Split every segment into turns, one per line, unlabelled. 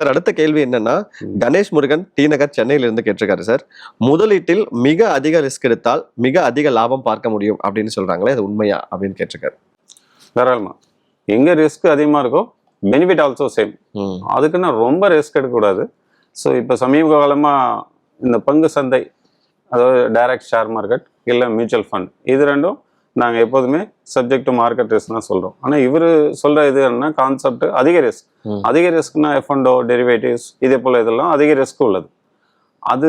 Sir அடுத்த கேள்வி என்னன்னா, கணேஷ் முருகன் டி நகர் சென்னையில இருந்து கேட்டிருக்காரு சார். முதலீட்டில் மிக அதிக ரிஸ்க் எடுத்தால் மிக அதிக லாபம் பார்க்க முடியும் அப்படின்னு சொல்றாங்களே, அது உண்மையா அப்படின்னு கேட்டிருக்காரு.
தாராளமா. எங்க ரிஸ்க் அதிகமா இருக்கோ பெனிஃபிட் ஆல்சோ சேம். அதுக்குன்னு ரொம்ப ரிஸ்க் எடுக்கக்கூடாது. ஸோ இப்போ சமீப காலமா இந்த பங்கு சந்தை, அதாவது டைரக்ட் ஷேர் மார்க்கெட் இல்லை மியூச்சுவல் ஃபண்ட், இது ரெண்டும் நாங்கள் எப்போதுமே சப்ஜெக்ட் டு மார்க்கெட் ரிஸ்க் தான் சொல்கிறோம். ஆனால் இவர் சொல்கிற இது என்ன கான்செப்ட், அதிக ரிஸ்க். அதிக ரிஸ்க்னா எஃப்என்டோ, டெரிவேட்டிவ்ஸ், இதே போல் இதெல்லாம் அதிக ரிஸ்க் உள்ளது. அது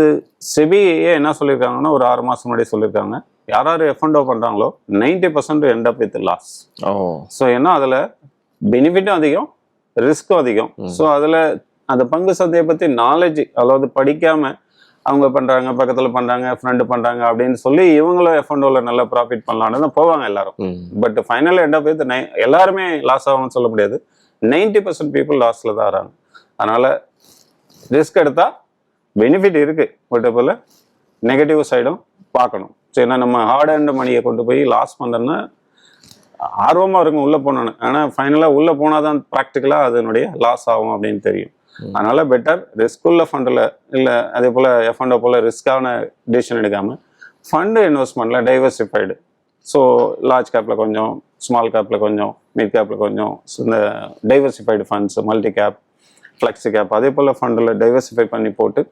செபியே என்ன சொல்லியிருக்காங்கன்னா, ஒரு 6 மாதம் முன்னாடி சொல்லியிருக்காங்க, யார் எஃப்என்டோ பண்ணுறாங்களோ 90% end up with loss. So ஏன்னா அதில் பெனிஃபிட்டும் அதிகம், ரிஸ்க்கும் அதிகம். ஸோ அதில் அந்த பங்கு சந்தையை பற்றி நாலேஜ், அதாவது படிக்காமல் அவங்க பண்ணுறாங்க, பக்கத்தில் பண்ணுறாங்க, ஃப்ரெண்டு பண்ணுறாங்க அப்படின்னு சொல்லி இவங்களும் எஃப்என்டோவில் நல்லா ப்ராஃபிட் பண்ணலான்னு தான் போவாங்க எல்லாரும். But final end up with எல்லாருமே லாஸ் ஆகும்னு சொல்ல முடியாது. 90% பீப்புள் லாஸில் தான் வராங்க. அதனால் ரிஸ்க் எடுத்தால் பெனிஃபிட் இருக்குது, பட் போல் நெகட்டிவ் சைடும் பார்க்கணும். ஸோ ஏன்னா நம்ம ஹார்ட் அண்ட் மணியை கொண்டு போய் லாஸ் பண்ணுறோன்னா ஆர்வமாக இருக்கும் உள்ளே போனோன்னு, ஆனால் ஃபைனலாக உள்ளே போனால் தான் ப்ராக்டிக்கலாக அதனுடைய லாஸ் ஆகும் அப்படின்னு தெரியும். அதனால பெட்டர் ரிஸ்க் உள்ள ஃபண்டில் இல்லை, அதே போல் எஃப்என்டோ போல் ரிஸ்கான டிசிஷன் எடுக்காமல் ஃபண்டு இன்வெஸ்ட்மெண்ட்டில் டைவர்சிஃபைடு. ஸோ லார்ஜ் கேப்பில் கொஞ்சம், ஸ்மால் கேப்பில் கொஞ்சம், மிட் கேப்பில் கொஞ்சம், இந்த diversified funds, multi cap, flexi gap, அதே போல் ஃபண்டில் டைவர்சிஃபை பண்ணி போட்டு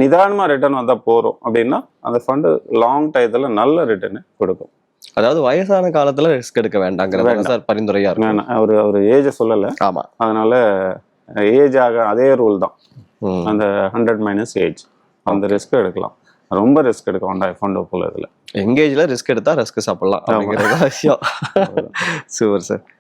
நிதானமாக ரிட்டர்ன் வந்தால் போகிறோம் அப்படின்னா அந்த ஃபண்டு லாங் டயத்தில் நல்ல ரிட்டர்னு கொடுக்கும்.
அதாவது வயசான காலத்துல ரிஸ்க் எடுக்க வேண்டாங்கிறது சார் பரிந்துரையா இருக்கும்.
அவர் ஏஜை சொல்லலை.
ஆமா,
அதனால ஏஜ் ஆக அதே ரூல் தான், அந்த 100 மைனஸ் ஏஜ், அந்த ரிஸ்க் எடுக்கலாம். ரொம்ப ரிஸ்க் எடுக்க வேண்டாம் எஃப்என்டோ போல. இதில்
எங்கேஜ்ல ரிஸ்க் எடுத்தா ரிஸ்க் சாப்பிடலாம் அப்படிங்கிறது விஷயம். Super sir.